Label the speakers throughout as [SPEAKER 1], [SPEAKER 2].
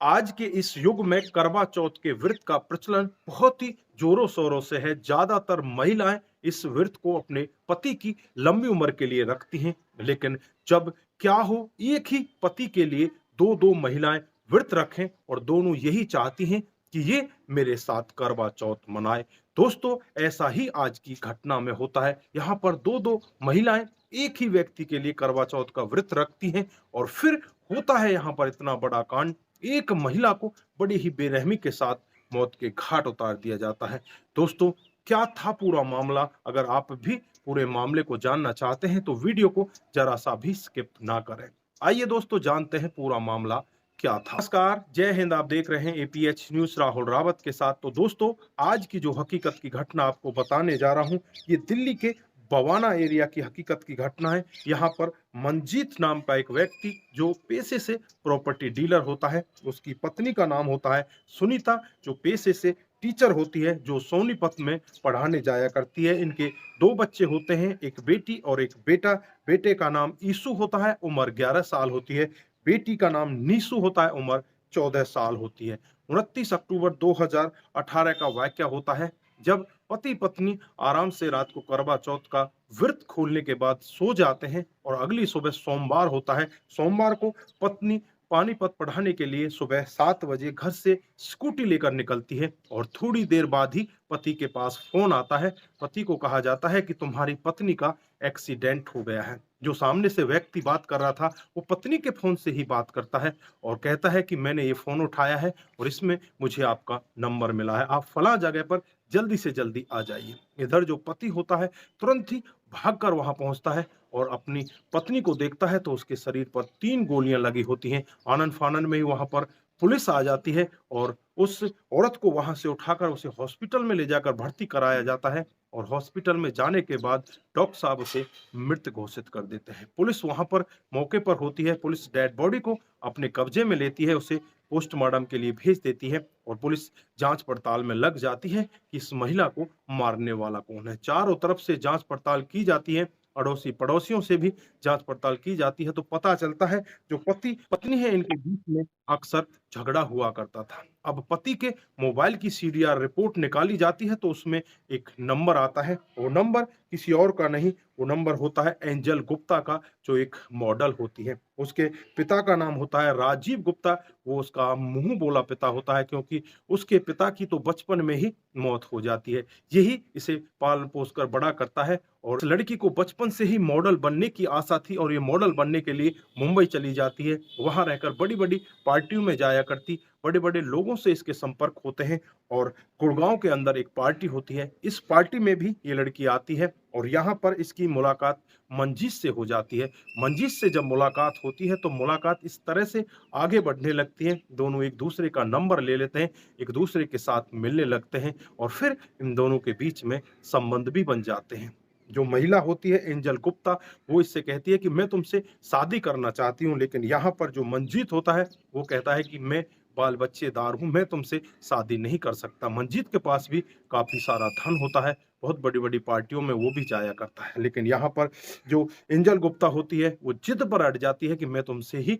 [SPEAKER 1] आज के इस युग में करवा चौथ के व्रत का प्रचलन बहुत ही जोरों शोरों से है। ज्यादातर महिलाएं इस व्रत को अपने पति की लंबी उम्र के लिए रखती हैं। लेकिन जब क्या हो, एक ही पति के लिए दो दो महिलाएं व्रत रखें और दोनों यही चाहती हैं कि ये मेरे साथ करवा चौथ मनाए। दोस्तों, ऐसा ही आज की घटना में होता है। यहाँ पर दो दो महिलाएं एक ही व्यक्ति के लिए करवा चौथ का व्रत रखती हैं और फिर होता है यहाँ पर इतना बड़ा कांड। एक महिला को बड़ी ही बेरहमी के साथ मौत के घाट उतार दिया जाता है। दोस्तों, क्या था पूरा मामला? अगर आप भी पूरे मामले को जानना चाहते हैं तो वीडियो को जरा सा भी स्किप ना करें। आइए दोस्तों, जानते हैं पूरा मामला क्या था। नमस्कार, जय हिंद। आप देख रहे हैं एपीएच न्यूज राहुल रावत के साथ। तो दोस्तों, आज की जो हकीकत की घटना आपको बताने जा रहा हूं, ये दिल्ली के बवाना एरिया की हकीकत की घटना है। यहाँ पर मंजीत नाम का एक व्यक्ति जो पेशे से प्रॉपर्टी डीलर होता है, उसकी पत्नी का नाम होता है सुनीता, जो पेशे से टीचर होती है, जो सोनीपत में पढ़ाने जाया करती है। इनके दो बच्चे होते हैं, एक बेटी और एक बेटा। बेटे का नाम ईसु होता है, उम्र 11 साल होती है। बेटी का नाम नीसू होता है, उम्र 14 साल होती है। 29 अक्टूबर 2018 का वाकया होता है, जब पति पत्नी आराम से रात को करवा चौथ का व्रत खोलने के बाद सो जाते हैं और अगली सुबह सोमवार होता है। सोमवार को पत्नी पानीपत पढ़ाने के लिए सुबह 7 बजे घर से स्कूटी लेकर निकलती है और थोड़ी देर बाद ही पति के पास फोन आता है। पति को कहा जाता है कि तुम्हारी पत्नी का एक्सीडेंट हो गया है। जो सामने से व्यक्ति बात कर रहा था, वो पत्नी के फोन से ही बात करता है और कहता है कि मैंने ये फोन उठाया है और इसमें मुझे आपका नंबर मिला है, आप फला जगह पर जल्दी से जल्दी आ जाइए। इधर जो पति होता है तुरंत ही भागकर वहां पहुंचता है और अपनी पत्नी को देखता है तो उसके शरीर पर 3 गोलियां लगी होती हैं। आनन फानन में ही वहां पर पुलिस आ जाती है और उस औरत को वहां से उठाकर उसे हॉस्पिटल में ले जाकर भर्ती कराया जाता है और हॉस्पिटल में जाने के बाद डॉक्टर साहब उसे मृत घोषित कर देते हैं। पुलिस वहां पर मौके पर होती है। पुलिस डेड बॉडी को अपने कब्जे में लेती है, उसे पोस्टमार्टम के लिए भेज देती है और पुलिस जांच पड़ताल में लग जाती है कि इस महिला को मारने वाला कौन है। चारों तरफ से जांच पड़ताल की जाती है, अड़ोसी पड़ोसियों से भी जांच पड़ताल की जाती है, तो पता चलता है जो पति पत्नी है इनके बीच में अक्सर झगड़ा हुआ करता था। अब पति के मोबाइल की सीडीआर रिपोर्ट निकाली जाती है तो उसमें एक नंबर आता है। वो नंबर किसी और का नहीं, वो नंबर होता है एंजल गुप्ता का, जो एक मॉडल होती है। उसके पिता का नाम होता है राजीव गुप्ता। वो उसका मुंह बोला पिता होता है, क्योंकि उसके पिता की तो बचपन में ही मौत हो जाती है। यही इसे पाल पोस कर बड़ा करता है और इस लड़की को बचपन से ही मॉडल बनने की आशा थी और ये मॉडल बनने के लिए मुंबई चली जाती है। वहां रहकर बड़ी बड़ी पार्टियों में जाया करती, बड़े बड़े लोगों से इसके संपर्क होते हैं और गुड़गांव के अंदर एक पार्टी होती है। इस पार्टी में भी ये लड़की आती है और यहाँ पर इसकी मुलाकात मंजीत से हो जाती है। मंजीत से जब मुलाकात होती है तो मुलाकात इस तरह से आगे बढ़ने लगती है, दोनों एक दूसरे का नंबर ले लेते हैं, एक दूसरे के साथ मिलने लगते हैं और फिर इन दोनों के बीच में संबंध भी बन जाते हैं। जो महिला होती है एंजल गुप्ता, वो इससे कहती है कि मैं तुमसे शादी करना चाहती हूँ, लेकिन यहाँ पर जो मंजीत होता है वो कहता है कि मैं बाल बच्चेदार हूं, मैं तुमसे शादी नहीं कर सकता। मंजीत के पास भी काफी सारा धन होता है, बहुत बड़ी बड़ी पार्टियों में वो भी जाया करता है, लेकिन यहाँ पर जो एंजल गुप्ता होती है वो जिद पर अड़ जाती है कि मैं तुमसे ही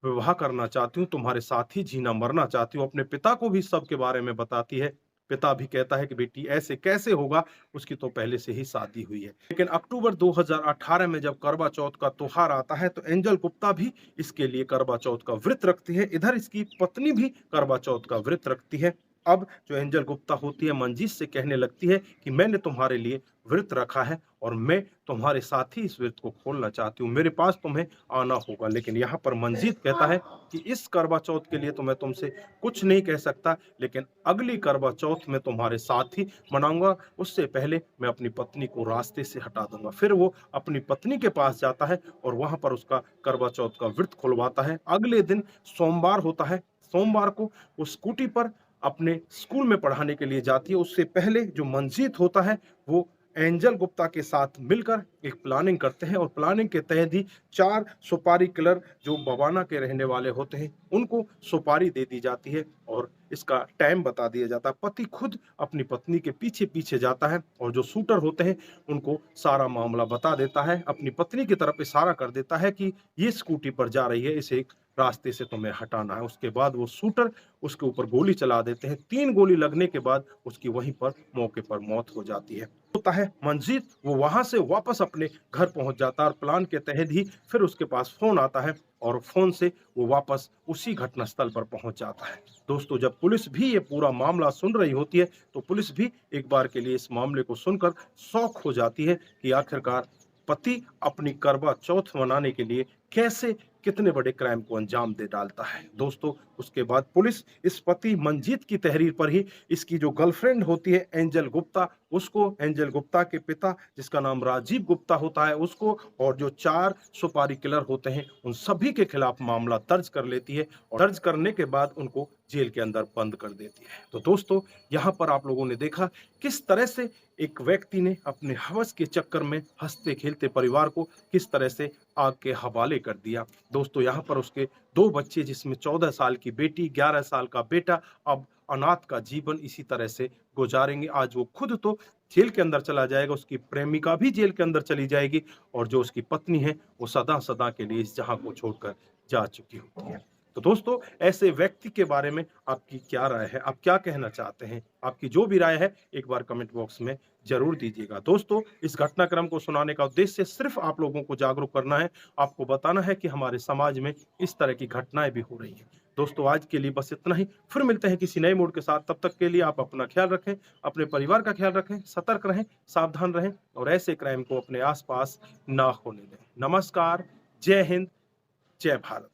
[SPEAKER 1] विवाह करना चाहती हूँ, तुम्हारे साथ ही जीना मरना चाहती हूँ। अपने पिता को भी सबके बारे में बताती है। पिता भी कहता है कि बेटी ऐसे कैसे होगा, उसकी तो पहले से ही शादी हुई है। लेकिन अक्टूबर 2018 में जब करवा चौथ का त्योहार आता है तो एंजल गुप्ता भी इसके लिए करवा चौथ का व्रत रखती है। इधर इसकी पत्नी भी करवा चौथ का व्रत रखती है। अब जो एंजल गुप्ता होती है मंजीत से कहने लगती है कि मैंने तुम्हारे लिए व्रत रखा है और मैं तुम्हारे साथ ही इस व्रत को खोलना चाहती हूँ, मेरे पास तुम्हें आना होगा। लेकिन यहाँ पर मंजीत कहता है कि इस करवा चौथ के लिए तो मैं तुमसे कुछ नहीं कह सकता, लेकिन अगली करवा चौथ में तुम्हारे साथ ही मनाऊंगा, उससे पहले मैं अपनी पत्नी को रास्ते से हटा दूंगा। फिर वो अपनी पत्नी के पास जाता है और वहां पर उसका करवा चौथ का व्रत खुलवाता है। अगले दिन सोमवार होता है। सोमवार को वो स्कूटी पर अपने स्कूल में पढ़ाने के लिए जाती है। उससे पहले जो मंजीत होता है वो एंजल गुप्ता के साथ मिलकर एक प्लानिंग करते हैं और प्लानिंग के तहत ही 4 सुपारी किलर जो बवाना के रहने वाले होते हैं उनको सुपारी दे दी जाती है और इसका टाइम बता दिया जाता है। पति खुद अपनी पत्नी के पीछे पीछे जाता है और जो शूटर होते हैं उनको सारा मामला बता देता है, अपनी पत्नी की तरफ इशारा कर देता है कि ये स्कूटी पर जा रही है, इसे एक रास्ते से तुम्हें हटाना है। उसके बाद वो शूटर उसके ऊपर गोली चला देते हैं। 3 गोली लगने के बाद उसकी वहीं पर मौके पर मौत हो जाती है। होता है मंजीत, वो वहां से वापस अपने घर पहुंच जाता है और प्लान के तहत ही फिर उसके पास फोन आता है और फोन से वो वापस उसी घटनास्थल पर पहुंच जाता है। दोस्तों, जब पुलिस भी ये पूरा मामला सुन रही होती है तो पुलिस भी एक बार के लिए इस मामले को सुनकर शॉक हो जाती है कि आखिरकार पति अपनी करवा चौथ मनाने के लिए कैसे कितने बड़े क्राइम को अंजाम दे डालता है। दोस्तों, उसके बाद पुलिस इस पति मंजीत की तहरीर पर ही इसकी जो गर्लफ्रेंड होती है एंजल गुप्ता, उसको, एंजल गुप्ता के पिता जिसका नाम राजीव गुप्ता होता है उसको, और जो 4 सुपारी किलर होते हैं उन सभी के खिलाफ मामला दर्ज कर लेती है और दर्ज करने के बाद उनको जेल के अंदर बंद कर देती है। तो दोस्तों, यहाँ पर आप लोगों ने देखा किस तरह से एक व्यक्ति ने अपने हवस के चक्कर में हंसते खेलते परिवार को किस तरह से आग के हवाले कर दिया। दोस्तों, यहाँ पर उसके 2 बच्चे जिसमें 14 साल की बेटी, 11 साल का बेटा अब अनाथ का जीवन इसी तरह से गुजारेंगे। आज वो खुद तो जेल के अंदर चला जाएगा, उसकी प्रेमिका भी जेल के अंदर चली जाएगी और जो उसकी पत्नी है वो सदा सदा के लिए इस जहां को छोड़कर जा चुकी होती है। तो दोस्तों, ऐसे व्यक्ति के बारे में आपकी क्या राय है? आप क्या कहना चाहते हैं? आपकी जो भी राय है एक बार कमेंट बॉक्स में ज़रूर दीजिएगा। दोस्तों, इस घटनाक्रम को सुनाने का उद्देश्य सिर्फ़ आप लोगों को जागरूक करना है, आपको बताना है कि हमारे समाज में इस तरह की घटनाएँ भी हो रही हैं। दोस्तों, आज के लिए बस इतना ही। फिर मिलते हैं किसी नए मूड के साथ। तब तक के लिए आप अपना ख्याल रखें, अपने परिवार का ख्याल रखें, सतर्क रहें, सावधान रहें और ऐसे क्राइम को अपने आस-पास ना होने दें। नमस्कार, जय हिंद, जय भारत।